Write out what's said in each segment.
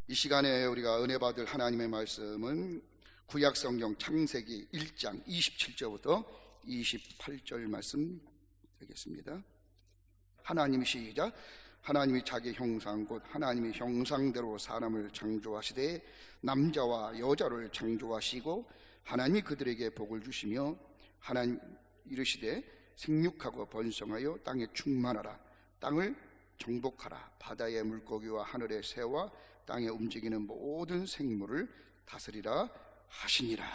이 시간에 우리가 은혜 받을 하나님의 말씀은 구약성경 창세기 1장 27절부터 28절 말씀 되겠습니다. 하나님이 시작. 하나님이 자기 형상 곧 하나님의 형상대로 사람을 창조하시되 남자와 여자를 창조하시고 하나님이 그들에게 복을 주시며 하나님 이르시되 생육하고 번성하여 땅에 충만하라. 땅을 정복하라. 바다의 물고기와 하늘의 새와 땅에 움직이는 모든 생물을 다스리라 하시니라.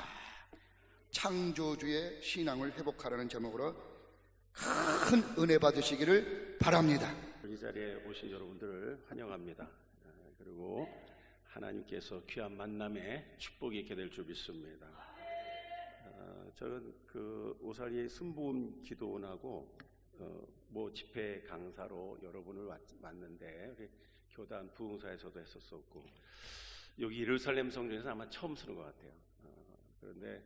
창조주의 신앙을 회복하라는 제목으로 큰 은혜 받으시기를 바랍니다. 이 자리에 오신 여러분들을 환영합니다. 그리고 하나님께서 귀한 만남에 축복이 있게 될 줄 믿습니다. 저는 그 오사리 순복음 기도원하고 집회 강사로 여러분을 왔는데 우리 교단 부흥사에서도 했었었고 여기 예루살렘 성전에서 아마 처음 쓰는 것 같아요. 그런데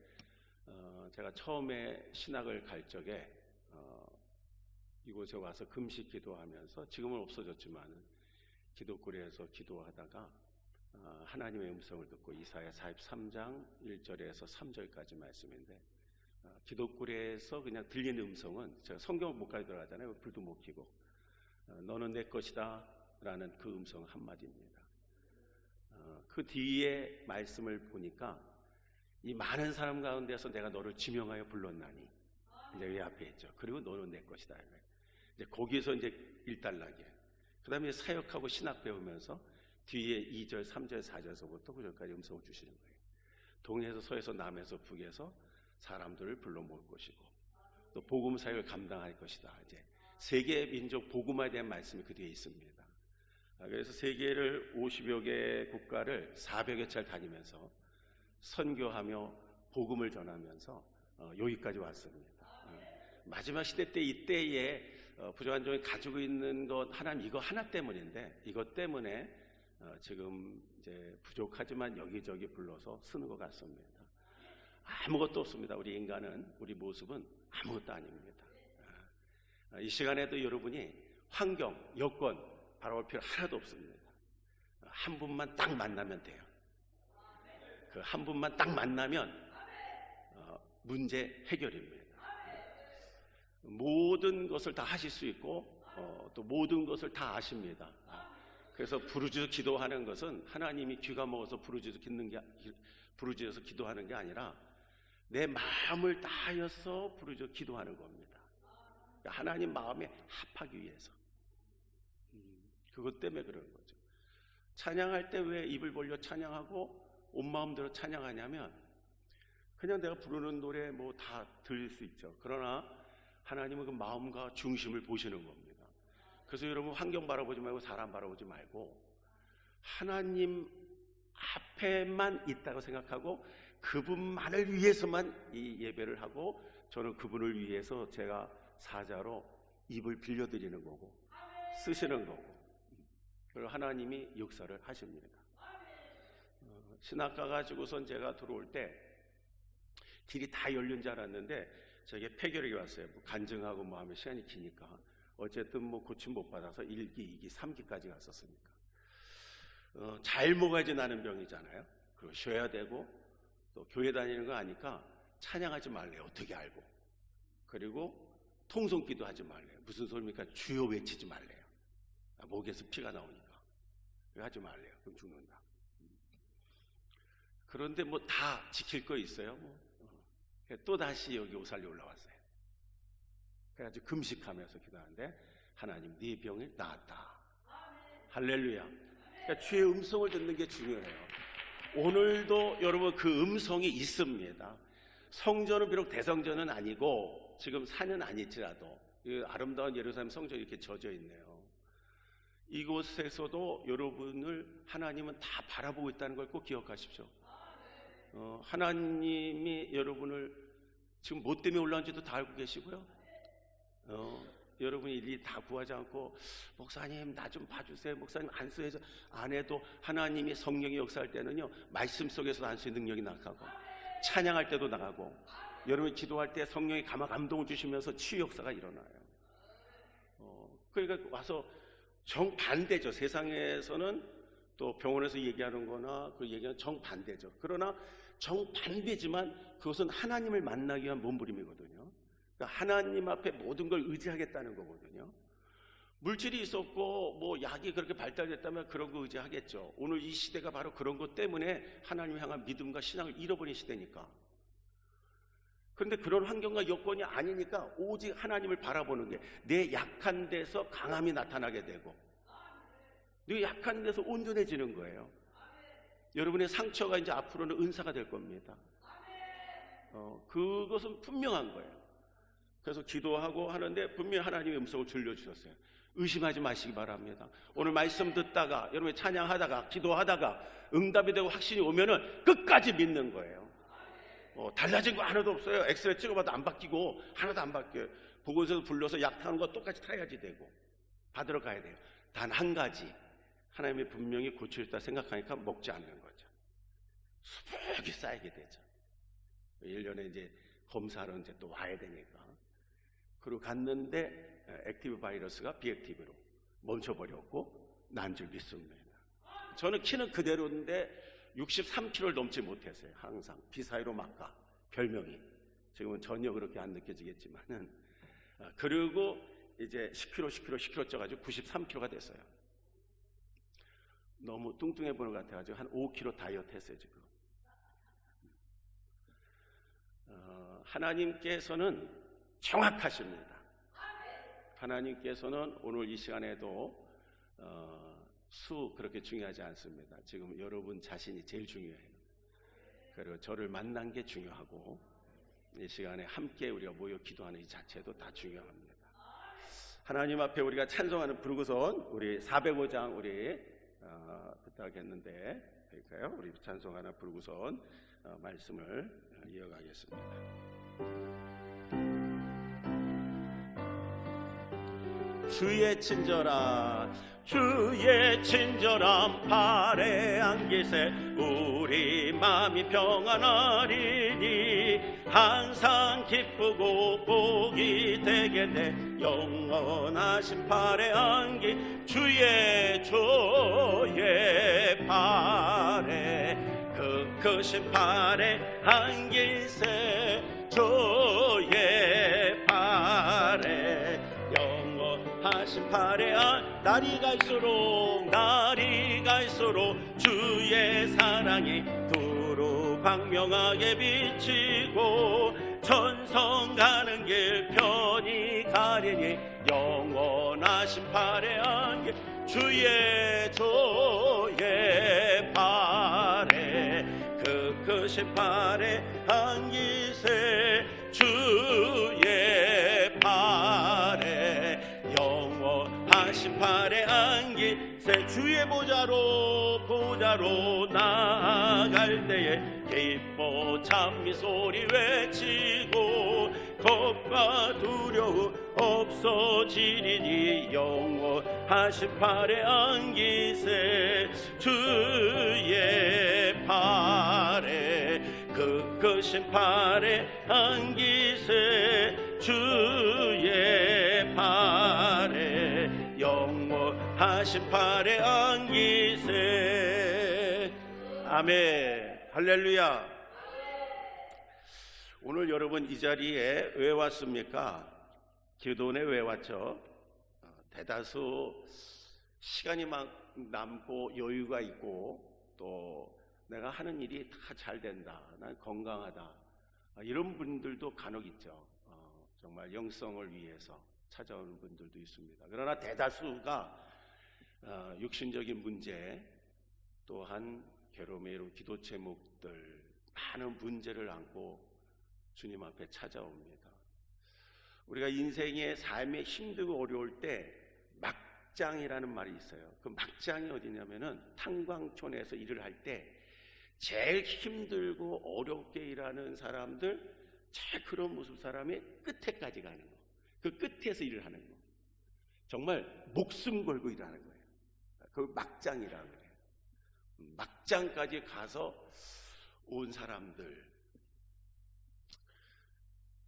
제가 처음에 신학을 갈 적에 이곳에 와서 금식 기도하면서 지금은 없어졌지만 기도거리에서 기도하다가 하나님의 음성을 듣고 이사야 43장 1절에서 3절까지 말씀인데 기도거리에서 그냥 들리는 음성은 제가 성경을 못 가게 들어가잖아요. 불도 못 켜고 너는 내 것이다 라는 그 음성 한마디입니다. 그 뒤에 말씀을 보니까 이 많은 사람 가운데서 내가 너를 지명하여 불렀나니 이제 왜 앞에 있죠. 그리고 너는 내 것이다. 이제 거기에서 이제 일단락이에요. 그 다음에 사역하고 신학 배우면서 뒤에 2절, 3절, 4절서부터 9절까지 음성을 주시는 거예요. 동에서 서에서 남에서 북에서 사람들을 불러 모을 것이고 또 복음 사역을 감당할 것이다. 이제 세계 민족 복음화에 대한 말씀이 그 뒤에 있습니다. 그래서 세계를 50여 개 국가를 400여 차를 다니면서 선교하며 복음을 전하면서 여기까지 왔습니다. 마지막 시대 때 이때에 부족한 종이 가지고 있는 것 하나님 이거 하나 때문인데 이것 때문에 지금 이제 부족하지만 여기저기 불러서 쓰는 것 같습니다. 아무것도 없습니다. 우리 인간은 우리 모습은 아무것도 아닙니다. 이 시간에도 여러분이 환경, 여건 바라볼 필요 하나도 없습니다. 한 분만 딱 만나면 돼요. 그 한 분만 딱 만나면 문제 해결입니다. 모든 것을 다 하실 수 있고 또 모든 것을 다 아십니다. 그래서 부르짖어 기도하는 것은 하나님이 귀가 먹어서 부르짖어서 기도하는 게 아니라 내 마음을 다하여서 부르짖어 기도하는 겁니다. 하나님 마음에 합하기 위해서. 그것 때문에 그런 거죠. 찬양할 때 왜 입을 벌려 찬양하고 온 마음대로 찬양하냐면 그냥 내가 부르는 노래 뭐 다 들릴 수 있죠. 그러나 하나님은 그 마음과 중심을 보시는 겁니다. 그래서 여러분 환경 바라보지 말고 사람 바라보지 말고 하나님 앞에만 있다고 생각하고 그분만을 위해서만 이 예배를 하고 저는 그분을 위해서 제가 사자로 입을 빌려드리는 거고 쓰시는 거고 그리고 하나님이 역사를 하십니다. 신학 가가지고선 제가 들어올 때 길이 다 열린 줄 알았는데 저게 폐결핵이 왔어요. 간증하고 뭐 하면 시간이 기니까 어쨌든 뭐 고침 못 받아서 1기, 2기, 3기까지 갔었으니까 잘 먹어야지 나는 병이잖아요. 그리고 쉬어야 되고 또 교회 다니는 거 아니까 찬양하지 말래요. 어떻게 알고. 그리고 통성기도 하지 말래요. 무슨 소리입니까? 주여 외치지 말래요. 목에서 피가 나오니까 하지 말래요. 그럼 죽는다. 그런데 뭐 다 지킬 거 있어요. 또 다시 여기 오살리 올라왔어요. 그래가지고 금식하면서 기도하는데 하나님 네 병이 나았다. 할렐루야. 그러니까 주의 음성을 듣는 게 중요해요. 오늘도 여러분 그 음성이 있습니다. 성전은 비록 대성전은 아니고 지금 산은 아니지라도 아름다운 예루살렘 성전이 이렇게 젖어 있네요. 이곳에서도 여러분을 하나님은 다 바라보고 있다는 걸 꼭 기억하십시오. 하나님이 여러분을 지금 뭐 때문에 올라온지도 다 알고 계시고요. 여러분이 일일이 다 구하지 않고 목사님 나 좀 봐주세요. 목사님 안수해서 안 해도 하나님이 성령이 역사할 때는요 말씀 속에서 안수의 능력이 나가고 찬양할 때도 나가고 여러분이 기도할 때 성령이 감동을 주시면서 치유 역사가 일어나요. 그러니까 와서 정반대죠. 세상에서는 또 병원에서 얘기하는 거나 그 얘기는 정반대죠. 그러나 정반대지만 그것은 하나님을 만나기 위한 몸부림이거든요. 그러니까 하나님 앞에 모든 걸 의지하겠다는 거거든요. 물질이 있었고 뭐 약이 그렇게 발달됐다면 그런 거 의지하겠죠. 오늘 이 시대가 바로 그런 것 때문에 하나님을 향한 믿음과 신앙을 잃어버린 시대니까. 그런데 그런 환경과 여건이 아니니까 오직 하나님을 바라보는 게 내 약한 데서 강함이 나타나게 되고 내 약한 데서 온전해지는 거예요. 여러분의 상처가 이제 앞으로는 은사가 될 겁니다. 그것은 분명한 거예요. 그래서 기도하고 하는데 분명히 하나님의 음성을 들려주셨어요. 의심하지 마시기 바랍니다. 오늘 말씀 듣다가 여러분이 찬양하다가 기도하다가 응답이 되고 확신이 오면은 끝까지 믿는 거예요. 달라진 거 하나도 없어요. 엑스레이 찍어봐도 안 바뀌고 하나도 안 바뀌어요. 보건소에서 불러서 약 타는 거 똑같이 타야지 되고 받으러 가야 돼요. 단 한 가지 하나님이 분명히 고쳐줬다 생각하니까 먹지 않는 거죠. 수북이 쌓이게 되죠. 1년에 이제 검사하러 이제 또 와야 되니까. 그리고 갔는데 액티브 바이러스가 비액티브로 멈춰버렸고 난 줄 믿습니다. 저는 키는 그대로인데 63kg를 넘지 못했어요. 항상 비사이로 막가 별명이. 지금은 전혀 그렇게 안 느껴지겠지만은. 그리고 이제 10kg 쪄가지고 93kg가 됐어요. 너무 뚱뚱해 보는 것 같아가지고 한 5kg 다이어트 했어요 지금. 하나님께서는 정확하십니다. 하나님께서는 오늘 이 시간에도 수 그렇게 중요하지 않습니다. 지금 여러분 자신이 제일 중요해요. 그리고 저를 만난 게 중요하고 이 시간에 함께 우리가 모여 기도하는 이 자체도 다 중요합니다. 하나님 앞에 우리가 찬송하는 부르고선 우리 405장 우리 부탁했는데 될까요? 우리 찬송하는 부르고선 말씀을 이어가겠습니다. 주의 친절한 팔에 안기세 우리 마음이 평안하리니 항상 기쁘고 복이 되겠네. 영원하신 팔에 안기 주의 팔에 그 크신 팔에 안기세 주의 팔에 영원하신 팔에 날이 갈수록 주의 사랑이 두루 광명하게 비치고 천성 가는 길 편히 가리니 영원하신 팔에 안기 주의 팔에 그 크신 팔에 안기세 주의 팔에 영원하신 팔에 안기세 주의 보좌로 나아갈 때에 기뻐 찬미 소리 외치고 겁과 두려움 없어지리니 영원하신 팔에 안기세 주의 팔에 그 크신 팔에 안기세 주의 팔에 영원하신 팔에 안기세. 아멘. 할렐루야. 오늘 여러분 이 자리에 왜 왔습니까? 기도원에 왜 왔죠? 대다수 시간이 막 남고 여유가 있고 또 내가 하는 일이 다 잘 된다, 난 건강하다, 이런 분들도 간혹 있죠. 정말 영성을 위해서 찾아오는 분들도 있습니다. 그러나 대다수가 육신적인 문제 또한 괴로움의 이런 기도 제목들 많은 문제를 안고 주님 앞에 찾아옵니다. 우리가 인생의 삶에 힘들고 어려울 때 막장이라는 말이 있어요. 그 막장이 어디냐면은 탄광촌에서 일을 할 때 제일 힘들고 어렵게 일하는 사람들, 제일 그런 모습 사람이 끝에까지 가는 거. 그 끝에서 일을 하는 거. 정말 목숨 걸고 일하는 거예요. 그걸 막장이라고 그래요. 막장까지 가서 온 사람들.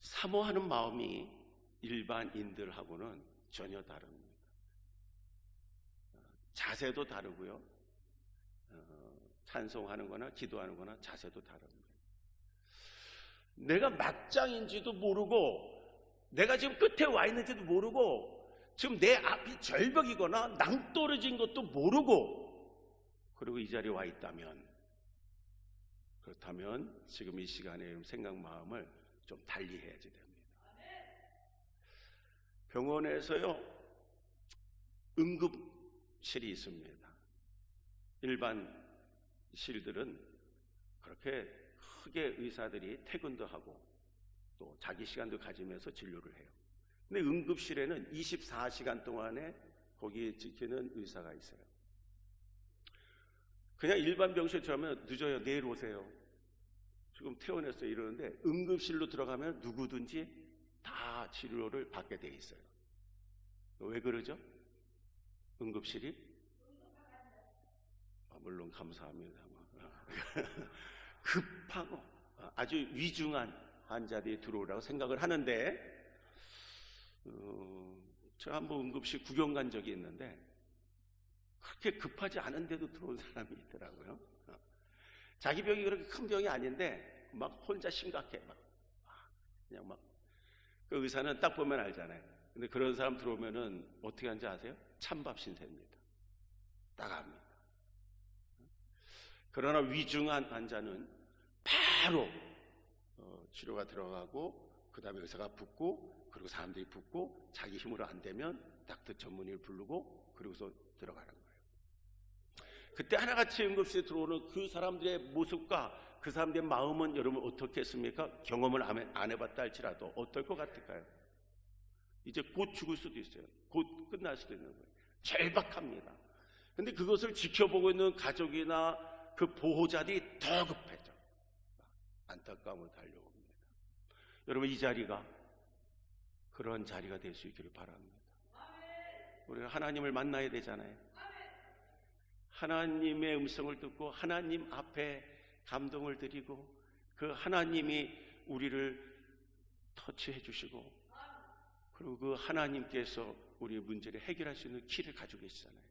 사모하는 마음이 일반인들하고는 전혀 다릅니다. 자세도 다르고요. 찬송하는 거나 기도하는 거나 자세도 다른 거예요. 내가 막장인지도 모르고 내가 지금 끝에 와 있는지도 모르고 지금 내 앞이 절벽이거나 낭떠러진 것도 모르고 그리고 이 자리에 와 있다면, 그렇다면 지금 이 시간에 생각 마음을 좀 달리 해야지 됩니다. 병원에서요 응급실이 있습니다. 일반실들은 그렇게 크게 의사들이 퇴근도 하고 또 자기 시간도 가지면서 진료를 해요. 근데 응급실에는 24시간 동안에 거기 지키는 의사가 있어요. 그냥 일반 병실에 들어가면 늦어요. 내일 오세요. 지금 퇴원했어요. 이러는데 응급실로 들어가면 누구든지 다 치료를 받게 돼 있어요. 왜 그러죠? 응급실이? 물론 감사합니다. 급하고 아주 위중한 환자들이 들어오라고 생각을 하는데, 제가 한번 응급실 구경 간 적이 있는데 그렇게 급하지 않은데도 들어온 사람이 있더라고요. 자기 병이 그렇게 큰 병이 아닌데 막 혼자 심각해. 그냥 막. 그 의사는 딱 보면 알잖아요. 근데 그런 사람 들어오면은 어떻게 하는지 아세요? 찬밥 신세입니다. 딱 압니다. 그러나 위중한 환자는 바로 치료가 들어가고 그 다음에 의사가 붓고 그리고 사람들이 붓고 자기 힘으로 안 되면 닥터 전문의를 부르고 그러고서 들어가는 거예요. 그때 하나같이 응급실에 들어오는 그 사람들의 모습과 그 사람들의 마음은 여러분 어떻게 했습니까? 경험을 안 해봤다 할지라도 어떨 것 같을까요? 이제 곧 죽을 수도 있어요. 곧 끝날 수도 있는 거예요. 절박합니다. 근데 그것을 지켜보고 있는 가족이나 그 보호자들이 더 급해져. 안타까움을 달려옵니다. 여러분, 이 자리가 그런 자리가 될 수 있기를 바랍니다. 우리가 하나님을 만나야 되잖아요. 하나님의 음성을 듣고 하나님 앞에 감동을 드리고 그 하나님이 우리를 터치해 주시고 그리고 그 하나님께서 우리의 문제를 해결할 수 있는 키를 가지고 계시잖아요.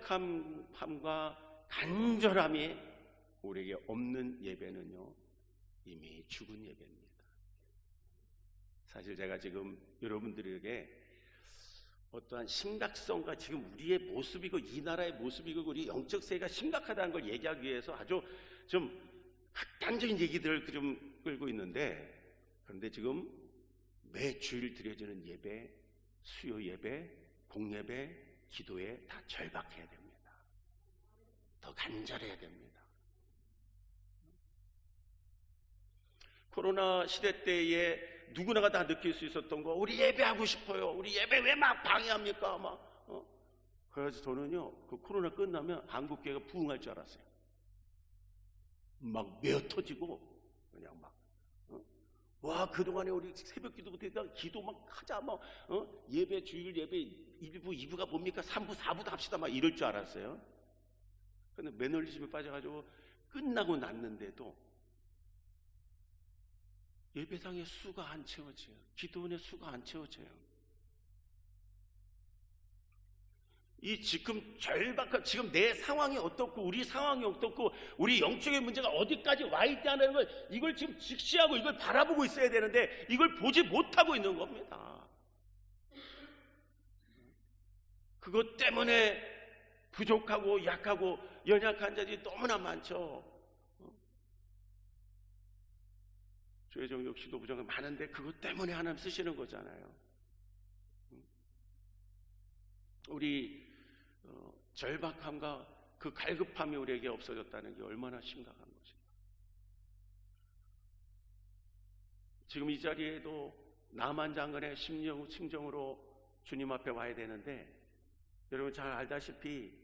절박함과 간절함이 우리에게 없는 예배는요 이미 죽은 예배입니다. 사실 제가 지금 여러분들에게 어떠한 심각성과 지금 우리의 모습이고 이 나라의 모습이고 우리 영적 세계가 심각하다는 걸 얘기하기 위해서 아주 좀 극단적인 얘기들을 좀 끌고 있는데, 그런데 지금 매 주일 드려지는 예배, 수요 예배, 공예배, 기도에 다 절박해야 됩니다. 더 간절해야 됩니다. 코로나 시대 때에 누구나가 다 느낄 수 있었던 거, 우리 예배하고 싶어요. 우리 예배 왜 막 방해합니까? 그래서 저는요, 그 코로나 끝나면 한국교회가 부흥할 줄 알았어요. 막 메어 터지고, 그냥 막, 와, 그동안에 우리 새벽 기도 못했다, 기도 막 하자, 예배, 주일 예배 1부, 2부가 뭡니까? 3부, 4부도 합시다, 막 이럴 줄 알았어요. 근데 매너리즘에 빠져가지고 끝나고 났는데도 예배당의 수가 안 채워져요. 기도원의 수가 안 채워져요. 이 지금 절박한, 지금 내 상황이 어떻고 우리 상황이 어떻고 우리 영적인 문제가 어디까지 와 있다는 걸, 이걸 지금 직시하고 이걸 바라보고 있어야 되는데 이걸 보지 못하고 있는 겁니다. 그것 때문에 부족하고 약하고 연약한 자들이 너무나 많죠. 주의 정욕 시도 부정이 많은데 그것 때문에 하나님 쓰시는 거잖아요. 우리 절박함과 그 갈급함이 우리에게 없어졌다는 게 얼마나 심각한 것입니까? 지금 이 자리에도 남한 장관의 심정으로 주님 앞에 와야 되는데, 여러분 잘 알다시피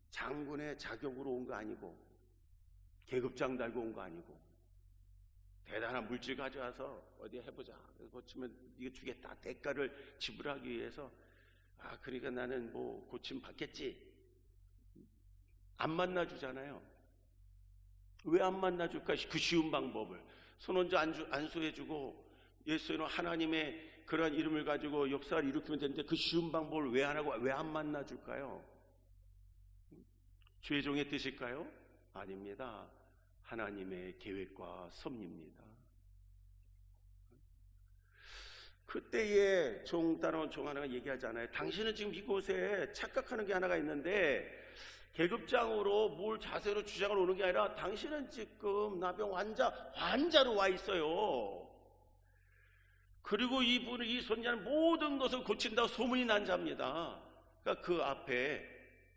장군의 자격으로 온 거 아니고 계급장 달고 온 거 아니고 대단한 물질 가져와서 어디 해보자, 고치면 이거 주겠다, 대가를 지불하기 위해서, 그러니까 나는 뭐 고침 받겠지. 안 만나주잖아요. 왜 안 만나줄까? 그 쉬운 방법을 손 얹어 안수해주고 예수는 하나님의 그러한 이름을 가지고 역사를 일으키면 되는데 그 쉬운 방법을 왜 안 하고 왜 안 만나줄까요? 주의 종의 뜻일까요? 아닙니다. 하나님의 계획과 섭리입니다. 그때에 따라온 종 하나가 얘기하잖아요. 당신은 지금 이곳에 착각하는 게 하나가 있는데 계급장으로 뭘 자세로 주장을 오는 게 아니라 당신은 지금 나병 환자로 와 있어요. 그리고 이 손자는 모든 것을 고친다고 소문이 난 자입니다. 그러니까 그 앞에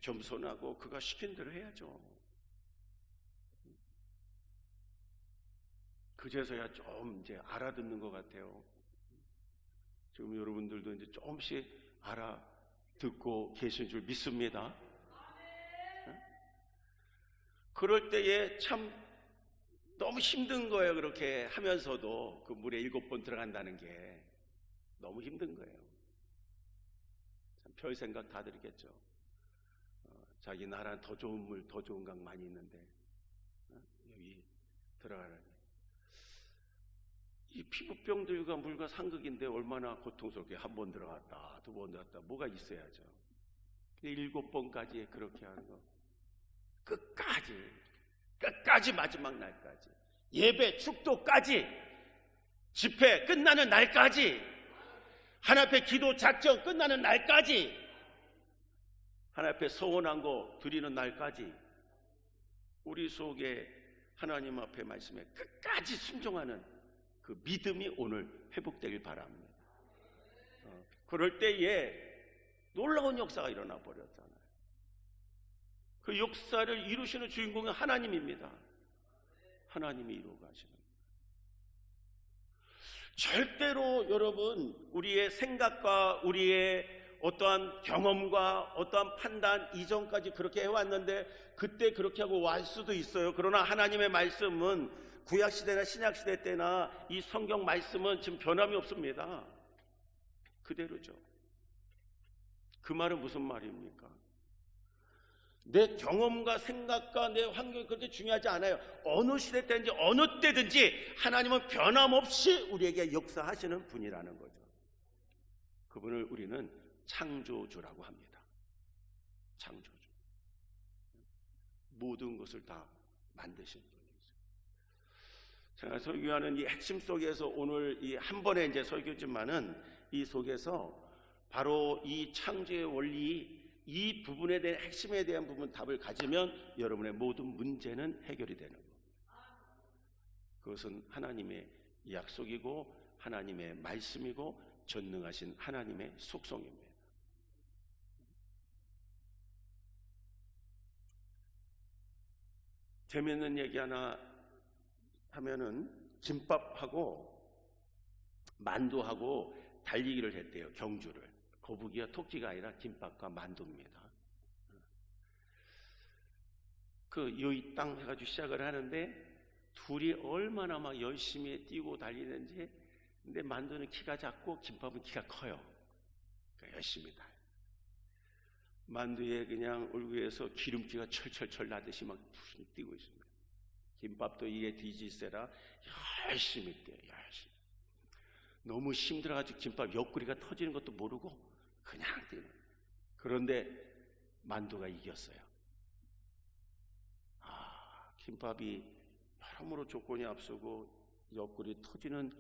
겸손하고 그가 시킨 대로 해야죠. 그제서야 좀 이제 알아듣는 것 같아요. 지금 여러분들도 이제 조금씩 알아듣고 계신 줄 믿습니다. 그럴 때에 참 너무 힘든 거예요. 그렇게 하면서도 그 물에 7번 들어간다는 게 너무 힘든 거예요. 참 별 생각 다 들겠죠. 자기 나라는 더 좋은 물, 더 좋은 강 많이 있는데 여기 들어가라니. 이 피부병들과 물과 상극인데 얼마나 고통스럽게 한 번 들어갔다, 2번 들어갔다, 뭐가 있어야죠. 7번까지 그렇게 하는 거. 끝까지 마지막 날까지, 예배 축도까지, 집회 끝나는 날까지, 하나님 앞에 기도 작정 끝나는 날까지, 하나님 앞에 서원한 거 드리는 날까지 우리 속에 하나님 앞에 말씀에 끝까지 순종하는 그 믿음이 오늘 회복되길 바랍니다. 그럴 때에 놀라운 역사가 일어나 버렸잖아요. 그 역사를 이루시는 주인공은 하나님입니다. 하나님이 이루어 가시는 거예요. 절대로 여러분 우리의 생각과 우리의 어떠한 경험과 어떠한 판단 이전까지 그렇게 해왔는데 그때 그렇게 하고 왔을 수도 있어요. 그러나 하나님의 말씀은 구약시대나 신약시대 때나 이 성경 말씀은 지금 변함이 없습니다. 그대로죠. 그 말은 무슨 말입니까? 내 경험과 생각과 내 환경이 그렇게 중요하지 않아요. 어느 시대 때든지 어느 때든지 하나님은 변함없이 우리에게 역사하시는 분이라는 거죠. 그분을 우리는 창조주라고 합니다. 창조주. 모든 것을 다 만드신 분이죠. 제가 설교하는 이 핵심 속에서 오늘 이 한 번에 이제 설교지만은 이 속에서 바로 이 창조의 원리 이 부분에 대한 핵심에 대한 부분 답을 가지면 여러분의 모든 문제는 해결이 되는 거예요. 그것은 하나님의 약속이고 하나님의 말씀이고 전능하신 하나님의 속성입니다. 재미있는 얘기 하나 하면은 김밥하고 만두하고 달리기를 했대요. 경주를. 거북이와 토끼가 아니라 김밥과 만두입니다. 그 여의 땅 해가지고 시작을 하는데 둘이 얼마나 막 열심히 뛰고 달리는지. 근데 만두는 키가 작고 김밥은 키가 커요. 그러니까 열심히 달려. 만두에 그냥 얼굴에서 기름기가 철철철 나듯이 막 뛰고 있습니다. 김밥도 이게 뒤지세라 열심히 뛰어요. 열심히. 너무 힘들어가지고 김밥 옆구리가 터지는 것도 모르고 그냥 뛰는. 그런데 만두가 이겼어요. 김밥이 여러모로 조건이 앞서고 옆구리 터지는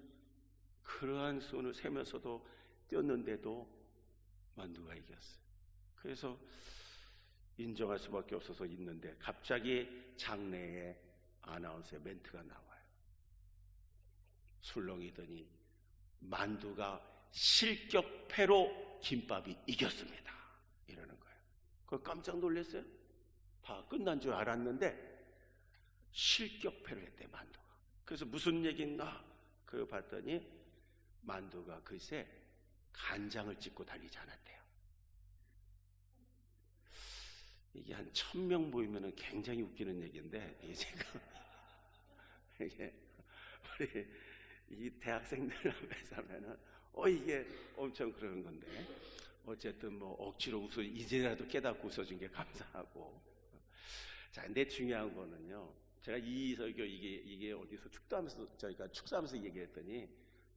그러한 손을 세면서도 뛰었는데도 만두가 이겼어요. 그래서 인정할 수밖에 없어서 있는데 갑자기 장내에 아나운서의 멘트가 나와요. 술렁이더니 만두가 실격패로 김밥이 이겼습니다. 이러는 거예요. 그거 깜짝 놀랐어요. 다 끝난 줄 알았는데 실격패를 했대, 만두가. 그래서 무슨 얘기인가? 그거 봤더니 만두가 글쎄 간장을 찍고 달리지 않았대요. 이게 한 1000명 모이면 굉장히 웃기는 얘기인데 이게 지금 이게 우리 이 대학생들 앞에서 하면은 이게 엄청 그러는 건데 어쨌든 뭐 억지로 웃어 이제라도 깨닫고 웃어준 게 감사하고. 자, 근데 중요한 거는요. 제가 이 설교 이게 어디서 축도하면서 저희가 축사하면서 얘기했더니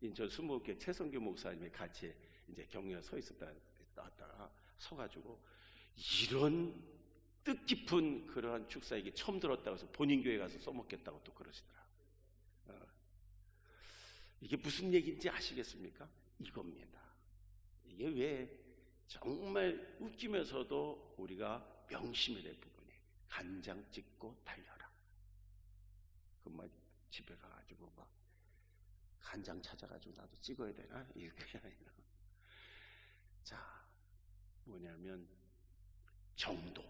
인천 수목교회 최성규 목사님이 같이 이제 격려 서 있었다가 서가지고 이런 뜻깊은 그러한 축사에게 처음 들었다고 해서 본인 교회 가서 써먹겠다고 또 그러시더라. 이게 무슨 얘기인지 아시겠습니까? 이겁니다. 이게 왜 정말 웃기면서도 우리가 명심해야 될 부분이 간장 찍고 달려라. 그만 집에 가가지고 막 간장 찾아가지고 나도 찍어야 되나? 이렇게 아니라. 자, 뭐냐면 정도,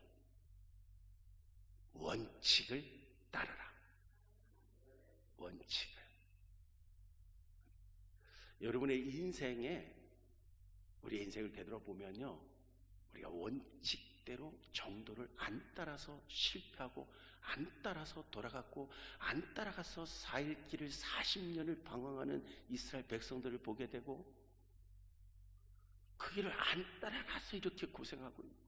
원칙을 따르라. 원칙을. 여러분의 인생에, 우리 인생을 되돌아보면요, 우리가 원칙대로 정도를 안 따라서 실패하고, 안 따라서 돌아갔고, 안 따라가서 4일 길을 40년을 방황하는 이스라엘 백성들을 보게 되고, 그 길을 안 따라가서 이렇게 고생하고 있고,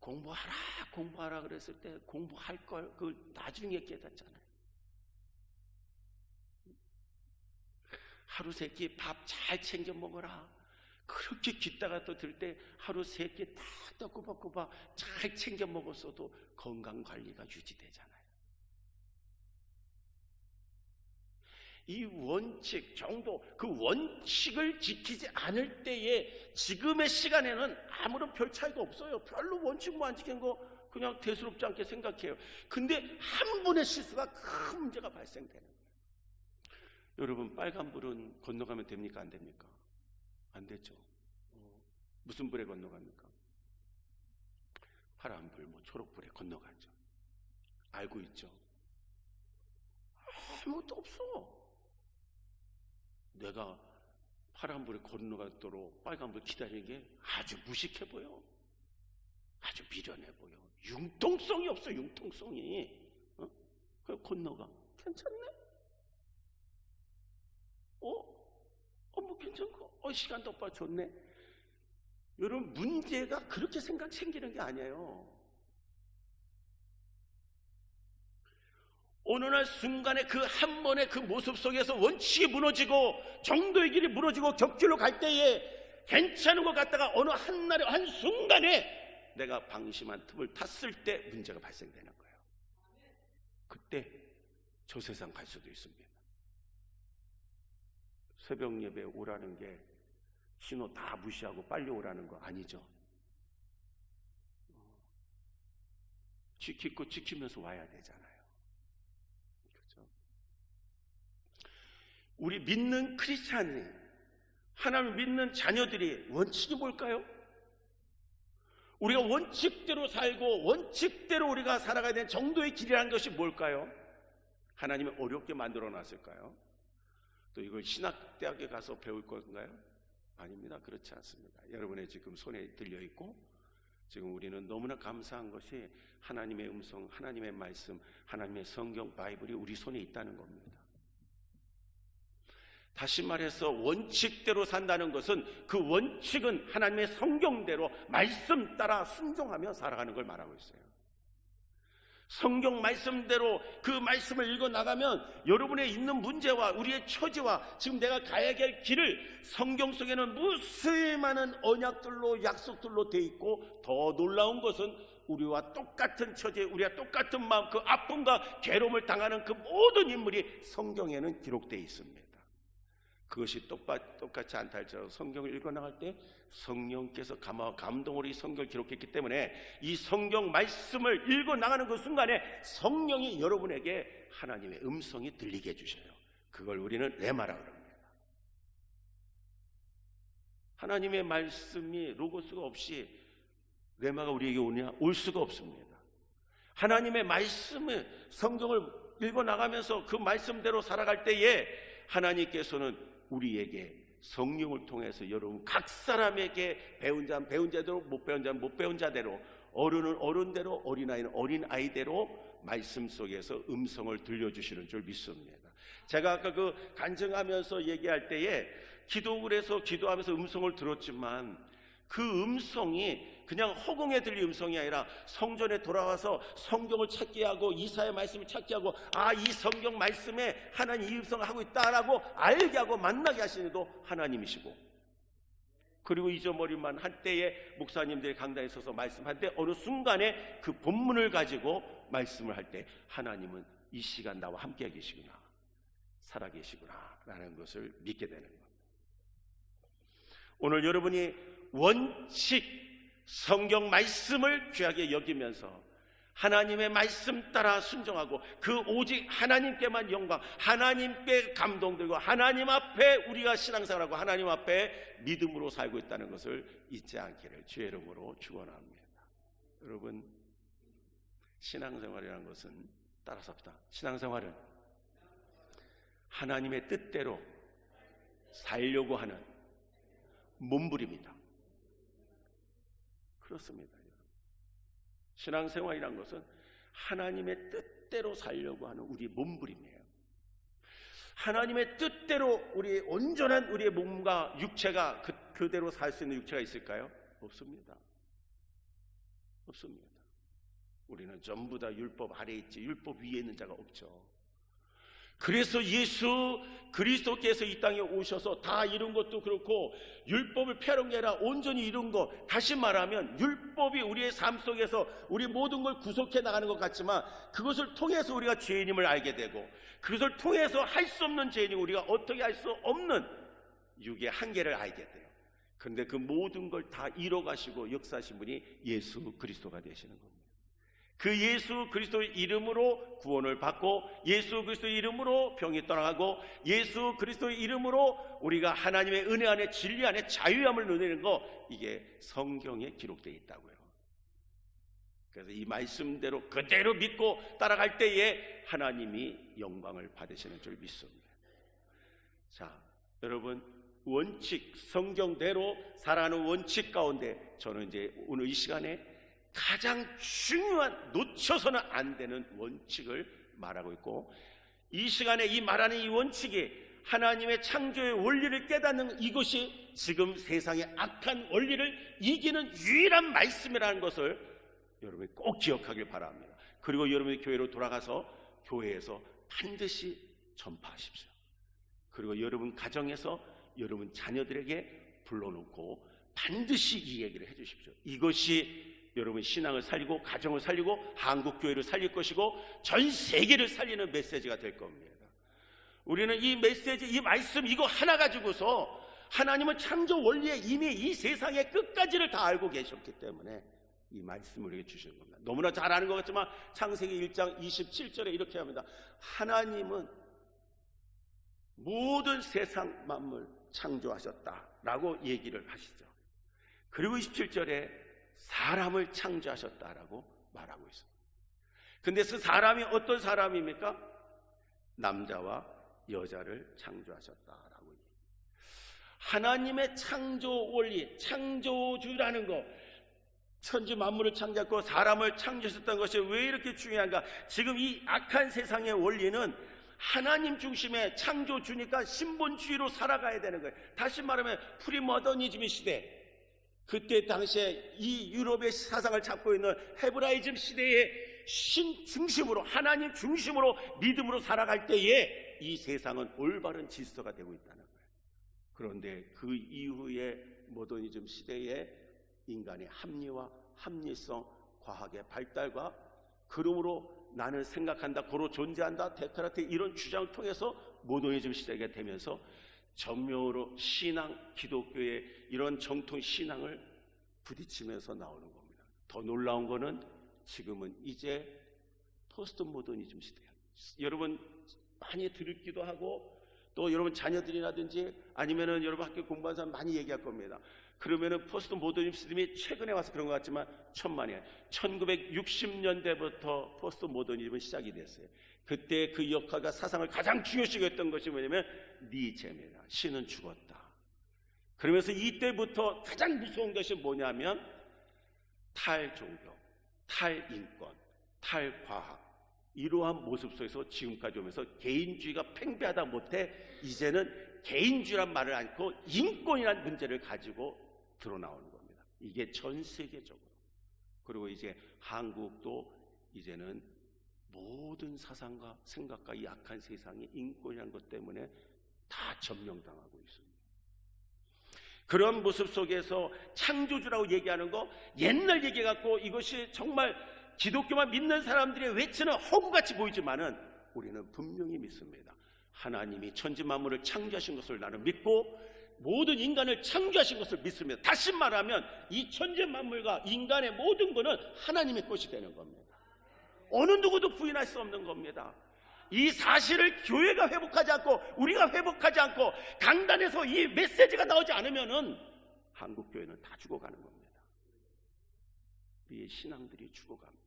공부하라 그랬을 때 공부할 걸 그걸 나중에 깨닫잖아요. 하루 세 끼 밥 잘 챙겨 먹어라. 그렇게 깃다가 또 들 때 하루 세 끼 다 꼬박꼬박 잘 챙겨 먹었어도 건강 관리가 유지되잖아요. 이 원칙, 정도, 그 원칙을 지키지 않을 때에 지금의 시간에는 아무런 별 차이가 없어요. 별로 원칙 뭐 안 지킨 거 그냥 대수롭지 않게 생각해요. 근데 한 번의 실수가 큰 문제가 발생되는 거예요. 여러분, 빨간불은 건너가면 됩니까? 안 됩니까? 안 되죠. 무슨 불에 건너갑니까? 파란불, 뭐 초록불에 건너가죠. 알고 있죠? 아무것도 없어. 내가 파란불에 건너가도록 빨간불 기다리는 게 아주 무식해 보여. 아주 미련해 보여. 융통성이 없어. 융통성이. 그냥 건너가. 괜찮네? 뭐 괜찮고, 시간도 오빠 좋네. 여러분, 문제가 그렇게 생기는 게 아니에요. 어느 날 순간에 그 한 번의 그 모습 속에서 원칙이 무너지고 정도의 길이 무너지고 격길로 갈 때에 괜찮은 것 같다가 어느 한날에 한순간에 내가 방심한 틈을 탔을 때 문제가 발생되는 거예요. 그때 저 세상 갈 수도 있습니다. 새벽 예배 오라는 게 신호 다 무시하고 빨리 오라는 거 아니죠. 지키고 지키면서 와야 되잖아요. 그렇죠? 우리 믿는 크리스찬이, 하나님을 믿는 자녀들이 원칙이 뭘까요? 우리가 원칙대로 살고 원칙대로 우리가 살아가야 되는 정도의 길이라는 것이 뭘까요? 하나님이 어렵게 만들어 놨을까요? 또 이걸 신학대학에 가서 배울 건가요? 아닙니다. 그렇지 않습니다. 여러분의 지금 손에 들려있고, 지금 우리는 너무나 감사한 것이 하나님의 음성, 하나님의 말씀, 하나님의 성경, 바이블이 우리 손에 있다는 겁니다. 다시 말해서 원칙대로 산다는 것은 그 원칙은 하나님의 성경대로 말씀 따라 순종하며 살아가는 걸 말하고 있어요. 성경 말씀대로 그 말씀을 읽어 나가면 여러분의 있는 문제와 우리의 처지와 지금 내가 가야 할 길을, 성경 속에는 무수히 많은 언약들로, 약속들로 돼 있고, 더 놀라운 것은 우리와 똑같은 처지에, 우리와 똑같은 마음, 그 아픔과 괴로움을 당하는 그 모든 인물이 성경에는 기록되어 있습니다. 그것이 똑같지 않다 할지라도 성경을 읽어 나갈 때 성령께서 감동으로 이 성경을 기록했기 때문에 이 성경 말씀을 읽어 나가는 그 순간에 성령이 여러분에게 하나님의 음성이 들리게 해주셔요. 그걸 우리는 레마라고 합니다. 하나님의 말씀이 로고스가 없이 레마가 우리에게 올 수가 없습니다. 하나님의 말씀을, 성경을 읽어 나가면서 그 말씀대로 살아갈 때에 하나님께서는 우리에게 성령을 통해서 여러분 각 사람에게 배운 자는 배운 자대로, 못 배운 자는 못 배운 자대로, 어른은 어른대로, 어린아이는 어린아이대로 말씀 속에서 음성을 들려주시는 줄 믿습니다. 제가 아까 그 간증하면서 얘기할 때에 기도를 해서 기도하면서 음성을 들었지만 그 음성이 그냥 허공에 들린 음성이 아니라 성전에 돌아와서 성경을 찾게 하고 이사야 말씀을 찾게 하고 이 성경 말씀에 하나님 이 음성을 하고 있다라고 알게 하고 만나게 하시는 이도 하나님이시고, 그리고 잊어버릴만 한 때에 목사님들이 강단에 서서 말씀할 때 어느 순간에 그 본문을 가지고 말씀을 할 때 하나님은 이 시간 나와 함께 계시구나, 살아계시구나 라는 것을 믿게 되는 겁니다. 오늘 여러분이 원칙 성경 말씀을 귀하게 여기면서 하나님의 말씀 따라 순종하고 그 오직 하나님께만 영광, 하나님께 감동되고 하나님 앞에 우리가 신앙생활하고 하나님 앞에 믿음으로 살고 있다는 것을 잊지 않기를 주의 이름으로 축원합니다. 여러분, 신앙생활이라는 것은 따라서다. 신앙생활은 하나님의 뜻대로 살려고 하는 몸부림이다. 그렇습니다. 신앙생활이란 것은 하나님의 뜻대로 살려고 하는 우리 몸부림이에요. 하나님의 뜻대로 우리 온전한 우리의 몸과 육체가 그대로 살 수 있는 육체가 있을까요? 없습니다. 없습니다. 우리는 전부 다 율법 아래에 있지 율법 위에 있는 자가 없죠. 그래서 예수 그리스도께서 이 땅에 오셔서 다 이룬 것도 그렇고 율법을 폐하는 게 아니라 온전히 이룬 것, 다시 말하면 율법이 우리의 삶 속에서 우리 모든 걸 구속해 나가는 것 같지만 그것을 통해서 우리가 죄인임을 알게 되고 그것을 통해서 할 수 없는 죄인이 우리가 어떻게 할 수 없는 육의 한계를 알게 돼요. 그런데 그 모든 걸 다 이뤄가시고 역사하신 분이 예수 그리스도가 되시는 겁니다. 그 예수 그리스도의 이름으로 구원을 받고 예수 그리스도의 이름으로 병이 떠나가고 예수 그리스도의 이름으로 우리가 하나님의 은혜 안에 진리 안에 자유함을 누리는 거, 이게 성경에 기록되어 있다고요. 그래서 이 말씀대로 그대로 믿고 따라갈 때에 하나님이 영광을 받으시는 줄 믿습니다. 자, 여러분, 원칙, 성경대로 살아가는 원칙 가운데 저는 이제 오늘 이 시간에 가장 중요한, 놓쳐서는 안 되는 원칙을 말하고 있고, 이 시간에 이 말하는 이 원칙이 하나님의 창조의 원리를 깨닫는 이것이 지금 세상의 악한 원리를 이기는 유일한 말씀이라는 것을 여러분이 꼭 기억하길 바랍니다. 그리고 여러분이 교회로 돌아가서 교회에서 반드시 전파하십시오. 그리고 여러분 가정에서 여러분 자녀들에게 불러놓고 반드시 이 얘기를 해주십시오. 이것이 여러분 신앙을 살리고 가정을 살리고 한국교회를 살릴 것이고 전 세계를 살리는 메시지가 될 겁니다. 우리는 이 메시지, 이 말씀 이거 하나 가지고서 하나님은 창조 원리에 이미 이 세상의 끝까지를 다 알고 계셨기 때문에 이 말씀을 우리에게 주시는 겁니다. 너무나 잘 아는 것 같지만 창세기 1장 27절에 이렇게 합니다. 하나님은 모든 세상 만물 창조하셨다라고 얘기를 하시죠. 그리고 27절에 사람을 창조하셨다라고 말하고 있습니다. 근데 그 사람이 어떤 사람입니까? 남자와 여자를 창조하셨다라고 얘기해요. 하나님의 창조 원리, 창조주라는 거, 천지 만물을 창조했고 사람을 창조하셨다는 것이 왜 이렇게 중요한가? 지금 이 악한 세상의 원리는 하나님 중심의 창조주니까 신본주의로 살아가야 되는 거예요. 다시 말하면 프리모더니즘의 시대, 그때 당시에 이 유럽의 사상을 잡고 있는 헤브라이즘 시대의 신 중심으로, 하나님 중심으로 믿음으로 살아갈 때에 이 세상은 올바른 질서가 되고 있다는 거예요. 그런데 그 이후에 모더니즘 시대에 인간의 합리화, 합리성, 과학의 발달과 그러므로 나는 생각한다, 고로 존재한다, 데카르트 이런 주장을 통해서 모더니즘 시대가 되면서 전면으로 신앙, 기독교의 이런 정통 신앙을 부딪히면서 나오는 겁니다. 더 놀라운 거는 지금은 이제 포스트 모더니즘 시대예요. 여러분 많이 들기도 하고 또 여러분 자녀들이라든지 아니면은 여러분 학교 공부하는 사람 많이 얘기할 겁니다. 그러면은 포스트 모더니즘 시스템이 최근에 와서 그런 것 같지만 천만이에요. 1960년대부터 포스트 모더니즘은 시작이 됐어요. 그때 그 역할과 사상을 가장 중요시 여겼던 것이 뭐냐면 니체입니다. 신은 죽었다. 그러면서 이때부터 가장 무서운 것이 뭐냐면 탈종교, 탈인권, 탈과학, 이러한 모습 속에서 지금까지 오면서 개인주의가 팽배하다 못해 이제는 개인주의란 말을 않고 인권이라는 문제를 가지고 드러나오는 겁니다. 이게 전 세계적으로. 그리고 이제 한국도 이제는 모든 사상과 생각과 이 악한 세상이 인권이라는 것 때문에 다 점령당하고 있습니다. 그런 모습 속에서 창조주라고 얘기하는 거 옛날 얘기 갖고 이것이 정말 기독교만 믿는 사람들이 외치는 허구같이 보이지만은 우리는 분명히 믿습니다. 하나님이 천지 만물을 창조하신 것을 나는 믿고 모든 인간을 창조하신 것을 믿습니다. 다시 말하면 이 천지 만물과 인간의 모든 것은 하나님의 것이 되는 겁니다. 어느 누구도 부인할 수 없는 겁니다. 이 사실을 교회가 회복하지 않고 우리가 회복하지 않고 강단에서 이 메시지가 나오지 않으면은 한국 교회는 다 죽어가는 겁니다. 우리의 신앙들이 죽어갑니다.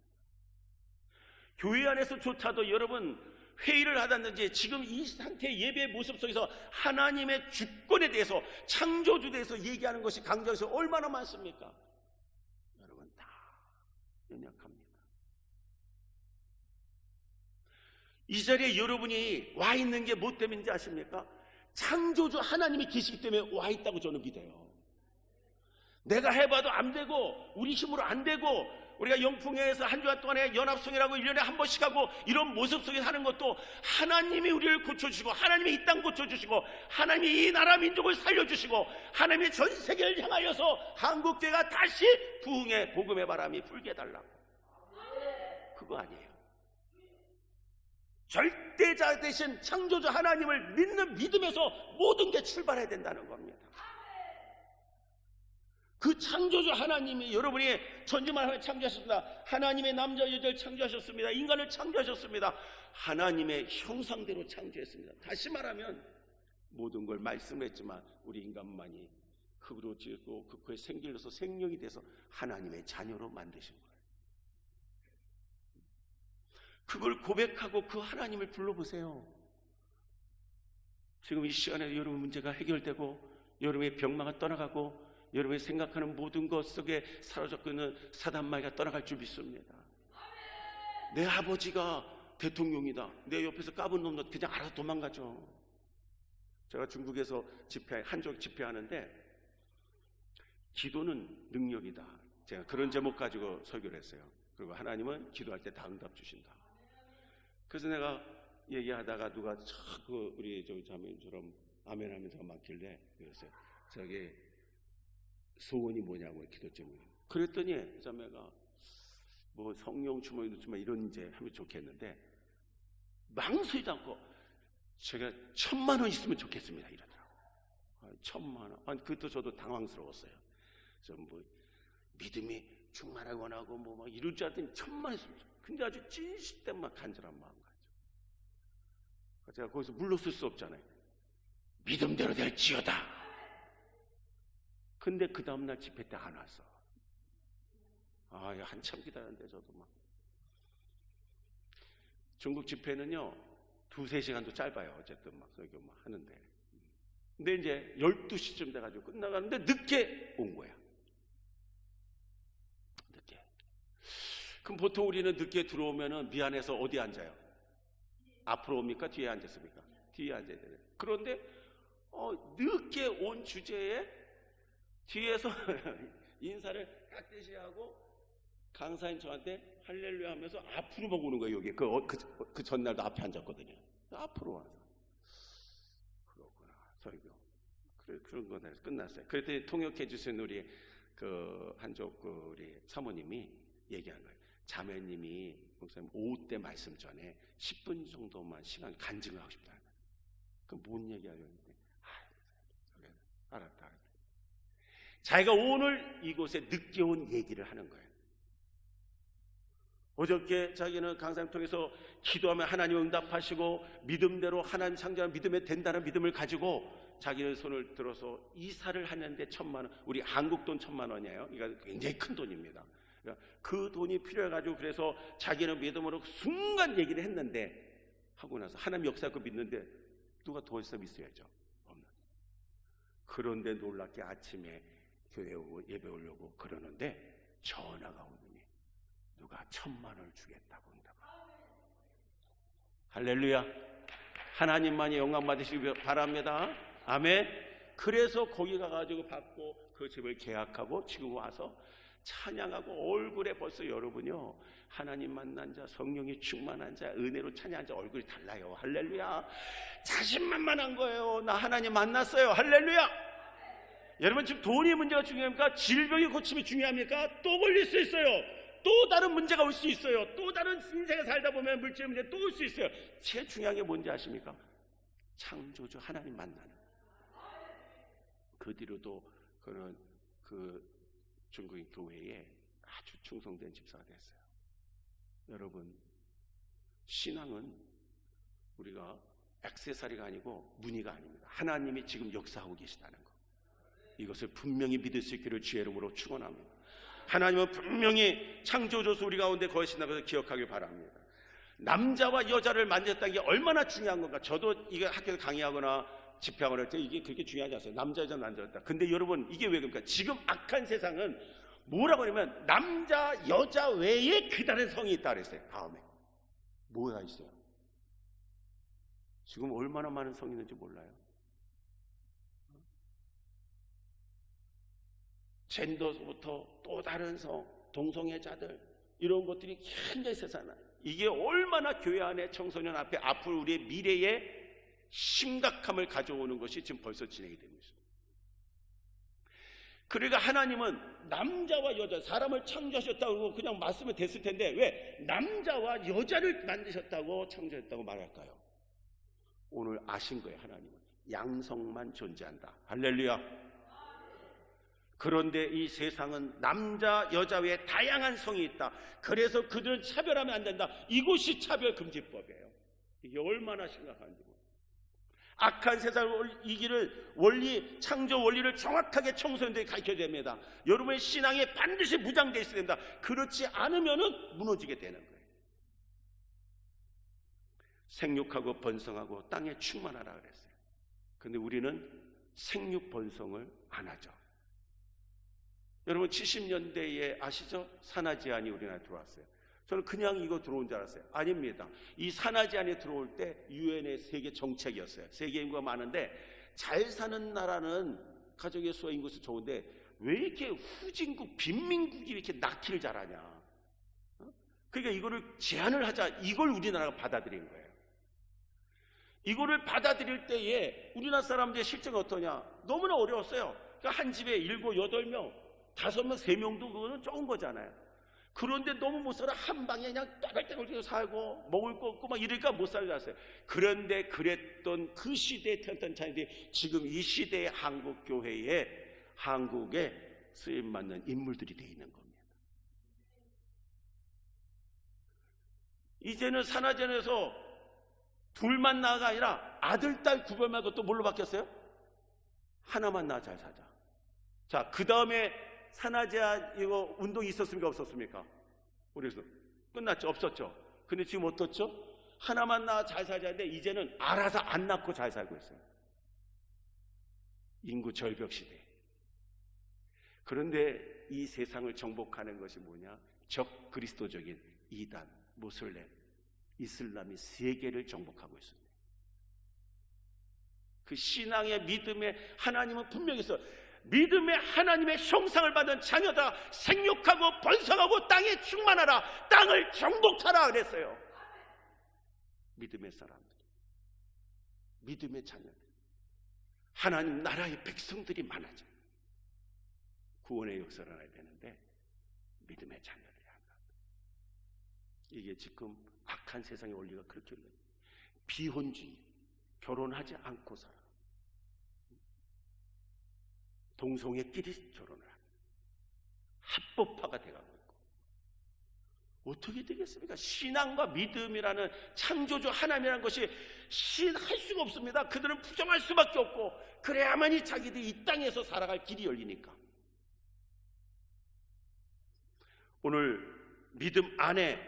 교회 안에서조차도 여러분 회의를 하다든지 지금 이 상태의 예배의 모습 속에서 하나님의 주권에 대해서 창조주에 대해서 얘기하는 것이 강조해서 얼마나 많습니까? 여러분 다 연약합니다. 이 자리에 여러분이 와 있는 게 뭐 때문인지 아십니까? 창조주 하나님이 계시기 때문에 와 있다고 저는 믿어요. 내가 해봐도 안 되고 우리 힘으로 안 되고 우리가 영풍회에서 한 주간 동안에 연합성회라고 1년에 한 번씩 하고 이런 모습 속에 사는 것도 하나님이 우리를 고쳐주시고 하나님이 이 땅 고쳐주시고 하나님이 이 나라 민족을 살려주시고 하나님이 전 세계를 향하여서 한국교회가 다시 부흥의 복음의 바람이 불게 해달라고. 그거 아니에요. 절대자 되신 창조주 하나님을 믿는 믿음에서 모든 게 출발해야 된다는 겁니다. 그 창조주 하나님이 여러분이 천지만을 창조하셨습니다. 하나님의 남자 여자를 창조하셨습니다. 인간을 창조하셨습니다. 하나님의 형상대로 창조했습니다. 다시 말하면 모든 걸 말씀했지만 우리 인간만이 흙으로 지었고 그 흙의 생기로서 생명이 돼서 하나님의 자녀로 만드신 거예요. 그걸 고백하고 그 하나님을 불러보세요. 지금 이 시간에 여러분 문제가 해결되고 여러분의 병마가 떠나가고 여러분이 생각하는 모든 것 속에 사로잡고 있는 사단마귀가 떠나갈 줄 믿습니다. 내 아버지가 대통령이다. 내 옆에서 까분 놈도 그냥 알아서 도망가죠. 제가 중국에서 한족 집회하는데 기도는 능력이다. 제가 그런 제목 가지고 설교를 했어요. 그리고 하나님은 기도할 때 다 응답 주신다. 그래서 내가 얘기하다가 누가 자꾸 우리 저 자매님처럼 아멘 하면서 막길래 그랬어요. 저기 소원이 뭐냐고 기도 제목이. 그랬더니 자매가 뭐 성령 주머니 넣지만 이런 이제 하면 좋겠는데 망설이지 않고 제가 1,000만 원 있으면 좋겠습니다 이러더라고. 1,000만 원. 아니 그것도 저도 당황스러웠어요. 좀 뭐 믿음이 충만하게 원하고 뭐 막 이럴 줄 알았더니 1,000만 원 있으면 좋겠어요. 근데 아주 찐실된 막 간절한 마음가짐. 제가 거기서 물러설 수 없잖아요. 믿음대로 될지어다. 근데 그 다음날 집회 때 안 왔어. 한참 기다렸는데 저도 막. 중국 집회는요 2-3시간도 짧아요. 어쨌든 막 설교 막 하는데. 근데 이제 12시쯤 돼가지고 끝나가는데 늦게 온 거야. 늦게. 그럼 보통 우리는 늦게 들어오면은 미안해서 어디 앉아요? 앞으로 옵니까? 뒤에 앉았습니까? 뒤에 앉아야 되네. 그런데 늦게 온 주제에 뒤에서 인사를 깍듯이 하고 강사인 저한테 할렐루야 하면서 앞으로 보고 오는 거예요. 여기 그 전날도 앞에 앉았거든요. 앞으로 와서 그렇구나 설교. 그래 그런 거 끝났어요. 그랬더니 통역해 주신 우리 그 한족 우리 사모님이 얘기한 거예요. 자매님이 목사님 오후 때 말씀 전에 10분 정도만 시간 간증을 하고 싶다. 그럼 뭔 얘기하려는데? 알았다. 자기가 오늘 이곳에 늦게 온 얘기를 하는 거예요. 어저께 자기는 강사님 통해서 기도하면 하나님 응답하시고 믿음대로 하나님 창조한 믿음에 된다는 믿음을 가지고 자기는 손을 들어서 이사를 하는데 1,000만 원, 우리 한국 돈 1,000만 원이에요. 이거 굉장히 큰 돈입니다. 그러니까 그 돈이 필요해가지고 그래서 자기는 믿음으로 순간 얘기를 했는데 하고 나서 하나님 역사할 거 믿는데 누가 더 있어 믿어야죠. 없는. 그런데 놀랍게 아침에 교회 오고 예배 오려고 그러는데 전화가 오더니 누가 1,000만 원을 주겠다고 한다고. 할렐루야. 하나님만이 영광 받으시기 바랍니다. 아멘. 그래서 거기 가가지고 받고 그 집을 계약하고 지금 와서 찬양하고 얼굴에 벌써 여러분요, 하나님 만난 자, 성령이 충만한 자, 은혜로 찬양한 자 얼굴이 달라요. 할렐루야. 자신만만한 거예요. 나 하나님 만났어요. 할렐루야. 여러분, 지금 돈이 문제가 중요합니까? 질병이 고침이 중요합니까? 또 걸릴 수 있어요. 또 다른 문제가 올 수 있어요. 또 다른 인생에 살다 보면 물질 문제 또 올 수 있어요. 제일 중요한 게 뭔지 아십니까? 창조주 하나님 만나는. 그 뒤로도 그는 그 중국인 교회에 아주 충성된 집사가 됐어요. 여러분, 신앙은 우리가 액세서리가 아니고 무늬가 아닙니다. 하나님이 지금 역사하고 계시다는 것, 이것을 분명히 믿을 수 있기를 주의 이름으로 축원합니다. 하나님은 분명히 창조주로서 우리 가운데 거하신다는 것을 기억하길 바랍니다. 남자와 여자를 만드셨다는 게 얼마나 중요한 건가. 저도 이게 학교에서 강의하거나 집회하거나 할 때 이게 그렇게 중요하지 않아요. 남자 여자 만들었다. 근데 여러분, 이게 왜 그럽니까? 지금 악한 세상은 뭐라고 하냐면 남자 여자 외에 그다른 성이 있다 그랬어요. 다음에 뭐가 있어요? 지금 얼마나 많은 성이 있는지 몰라요. 젠더부터 또 다른 성, 동성애자들, 이런 것들이 굉장히 세상에, 이게 얼마나 교회 안에 청소년 앞에 앞으로 우리의 미래에 심각함을 가져오는 것이 지금 벌써 진행이 되고 있습니다. 그러니까 하나님은 남자와 여자, 사람을 창조하셨다고 그냥 말씀을 됐을 텐데 왜 남자와 여자를 만드셨다고 창조했다고 말할까요? 오늘 아신 거예요. 하나님은 양성만 존재한다. 할렐루야. 그런데 이 세상은 남자 여자 외에 다양한 성이 있다. 그래서 그들은 차별하면 안 된다. 이것이 차별금지법이에요. 이게 얼마나 심각한지. 악한 세상을 이기를 원리, 창조 원리를 정확하게 청소년들이 가르쳐야 됩니다. 여러분의 신앙에 반드시 무장되어 있어야 된다. 그렇지 않으면 무너지게 되는 거예요. 생육하고 번성하고 땅에 충만하라 그랬어요. 그런데 우리는 생육 번성을 안 하죠. 여러분, 70년대에 아시죠? 산하 제한이 우리나라에 들어왔어요. 저는 그냥 이거 들어온 줄 알았어요. 아닙니다. 이 산하 제한이 들어올 때 유엔의 세계 정책이었어요. 세계 인구가 많은데 잘 사는 나라는 가족의 수와 인구수 좋은데 왜 이렇게 후진국, 빈민국이 이렇게 낳기를 잘하냐. 그러니까 이거를 제한을 하자, 이걸 우리나라가 받아들인 거예요. 이거를 받아들일 때에 우리나라 사람들의 실정이 어떠냐? 너무나 어려웠어요. 그러니까 한 집에 7, 8명, 5명, 3명도 그거는 적은 거잖아요. 그런데 너무 못 살아. 한 방에 그냥 따글따글 살고 먹을 거 없고 막 이러니까 못 살게 했어요. 그런데 그랬던 그 시대에 태어났던 자녀들이 지금 이 시대의 한국 교회에, 한국에 쓰임 맞는 인물들이 되어 있는 겁니다. 이제는 산하제한에서 둘만 낳아가 아니라 아들, 딸 구별 말고 또 뭘로 바뀌었어요? 하나만 낳아 잘 사자. 자, 그 다음에 산하제한 이거 운동이 있었습니까? 없었습니까? 우리에서 끝났죠? 없었죠? 근데 지금 어떻죠? 하나만 낳아 잘 살자는데 이제는 알아서 안 낳고 잘 살고 있어요. 인구 절벽 시대. 그런데 이 세상을 정복하는 것이 뭐냐? 적 그리스도적인 이단, 무슬림, 이슬람이 세계를 정복하고 있습니다. 그 신앙의 믿음의 하나님은 분명히 있어요. 믿음의 하나님의 형상을 받은 자녀다. 생육하고 번성하고 땅에 충만하라. 땅을 정복하라 그랬어요. 믿음의 사람들, 믿음의 자녀들, 하나님 나라의 백성들이 많아져. 구원의 역사를 알아야 되는데 믿음의 자녀들이 한다. 이게 지금 악한 세상의 원리가 그렇게 있는 거예요. 비혼주의, 결혼하지 않고 살아. 동성애끼리 결혼을 하는 합법화가 돼가고 있고, 어떻게 되겠습니까? 신앙과 믿음이라는 창조주 하나님이라는 것이 할 수가 없습니다. 그들은 부정할 수밖에 없고, 그래야만이 자기들이 이 땅에서 살아갈 길이 열리니까. 오늘 믿음 안에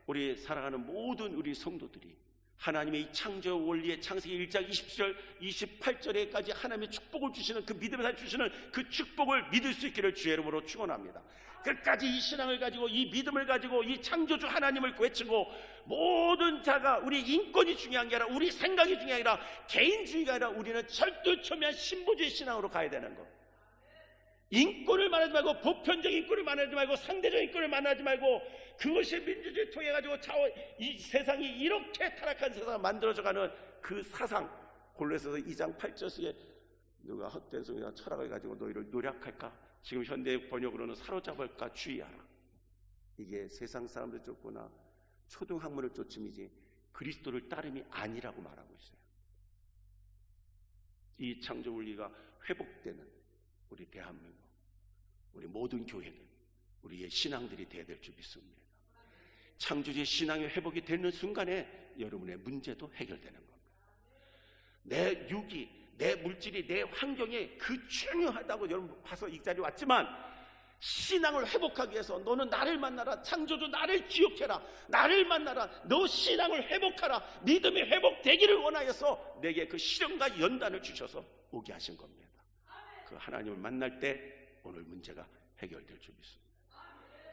우리 살아가는 모든 우리 성도들이 하나님의 이 창조 원리의 창세기 1장 20절 28절에까지 하나님의 축복을 주시는, 그 믿음을 다 주시는 그 축복을 믿을 수 있기를 주의 이름으로 축원합니다. 끝까지 이 신앙을 가지고, 이 믿음을 가지고, 이 창조주 하나님을 외치고, 모든 자가, 우리 인권이 중요한 게 아니라, 우리 생각이 중요한 게 아니라, 개인주의가 아니라 우리는 철두철미한 신부주의 신앙으로 가야 되는 것. 인권을 말하지 말고, 보편적 인권을 말하지 말고, 상대적 인권을 말하지 말고, 그것이 민주주의를 통해 가지고 이 세상이 이렇게 타락한 세상을 만들어져가는 그 사상, 골로새서 2장 8절에 누가 헛된 소리나 철학을 가지고 너희를 노력할까? 지금 현대 번역으로는 사로잡을까 주의하라. 이게 세상 사람들 쫓거나 초등학문을 쫓음이지 그리스도를 따름이 아니라고 말하고 있어요. 이 창조 원리가 회복되는 우리 대한민국, 우리 모든 교회들, 우리의 신앙들이 돼야 될 줄 믿습니다. 창조주의 신앙이 회복이 되는 순간에 여러분의 문제도 해결되는 겁니다. 내 육이, 내 물질이, 내 환경이 그 중요하다고 여러분 봐서 이 자리에 왔지만, 신앙을 회복하기 위해서 너는 나를 만나라, 창조주 나를 기억해라, 나를 만나라, 너 신앙을 회복하라, 믿음이 회복되기를 원하여서 내게 그 시련과 연단을 주셔서 오게 하신 겁니다. 그 하나님을 만날 때 오늘 문제가 해결될 줄 믿습니다.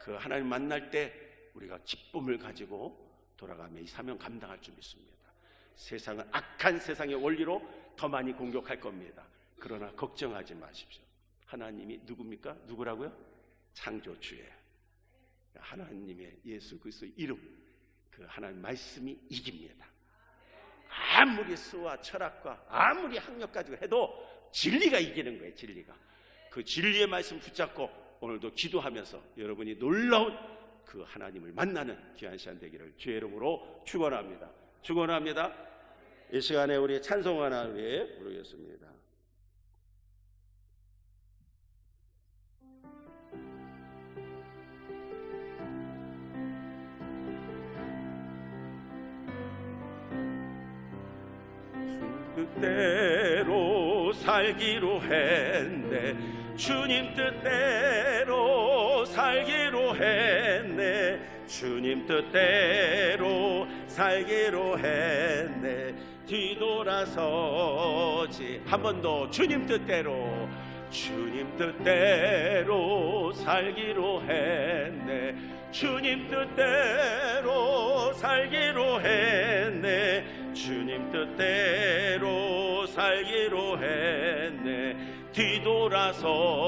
그 하나님 만날 때 우리가 기쁨을 가지고 돌아가며 이 사명 감당할 줄 믿습니다. 세상은 악한 세상의 원리로 더 많이 공격할 겁니다. 그러나 걱정하지 마십시오. 하나님이 누굽니까? 누구라고요? 창조주예요. 하나님의 예수 그리스도의 이름, 그 하나님 말씀이 이깁니다. 아무리 수와 철학과 아무리 학력 가지고 해도 진리가 이기는 거예요. 진리가. 그 진리의 말씀 붙잡고 오늘도 기도하면서 여러분이 놀라운 그 하나님을 만나는 귀한 시간 되기를 주의 이름으로 축원합니다. 축원합니다. 이 시간에 우리 찬송 하나 위해 부르겠습니다. 뜻대로 살기로 했네, 주님 뜻대로 살기로 했네, 주님 뜻대로 살기로 했네. 뒤돌아서지 한 번 더. 주님 뜻대로, 주님 뜻대로 살기로 했네, 주님 뜻대로 살기로 했네, 주님 뜻대로 살기로 했네. 뒤돌아서지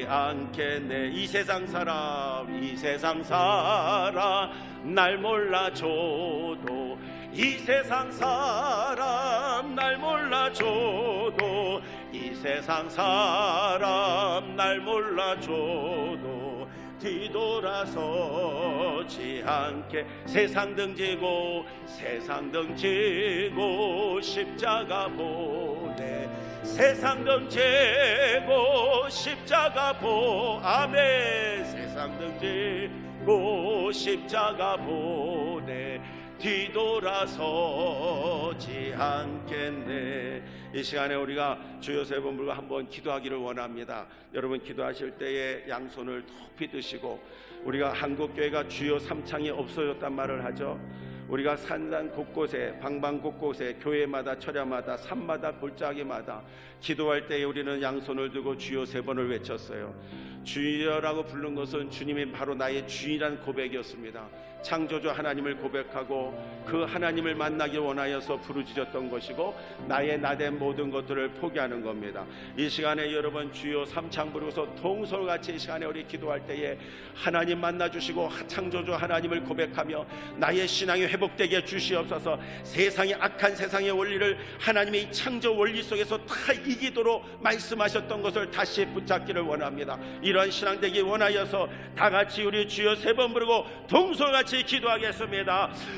않겠네. 이 세상 사람, 이 세상 사람 날 몰라줘도, 이 세상 사람 날 몰라줘도, 이 세상 사람 날 몰라줘도 뒤돌아서지 않게. 세상 등지고, 세상 등지고 십자가 보내, 세상 등지고 십자가 아멘. 세상 등지고 십자가 보내, 뒤돌아서지 않겠네. 이 시간에 우리가 주여 세 번 불과 한번 기도하기를 원합니다. 여러분 기도하실 때에 양손을 높이 드시고, 우리가 한국교회가 주요 삼창이 없어졌단 말을 하죠. 우리가 산산 곳곳에, 방방 곳곳에, 교회마다, 처자마다, 산마다, 골짜기마다 기도할 때에 우리는 양손을 들고 주여 세 번을 외쳤어요. 주여라고 부른 것은 주님이 바로 나의 주인이라는 고백이었습니다. 창조주 하나님을 고백하고 그 하나님을 만나기 원하여서 부르짖었던 것이고, 나의 나된 모든 것들을 포기하는 겁니다. 이 시간에 여러분 주여 삼창 부르고서 동서같이 이 시간에 우리 기도할 때에 하나님 만나주시고 창조주 하나님을 고백하며 나의 신앙이 회복되게 주시옵소서. 세상의 악한 세상의 원리를 하나님의 창조 원리 속에서 다 이기도록 말씀하셨던 것을 다시 붙잡기를 원합니다. 이러한 신앙 되기 원하여서 다 같이 우리 주여 세 번 부르고 동서같이 기도하겠습니다.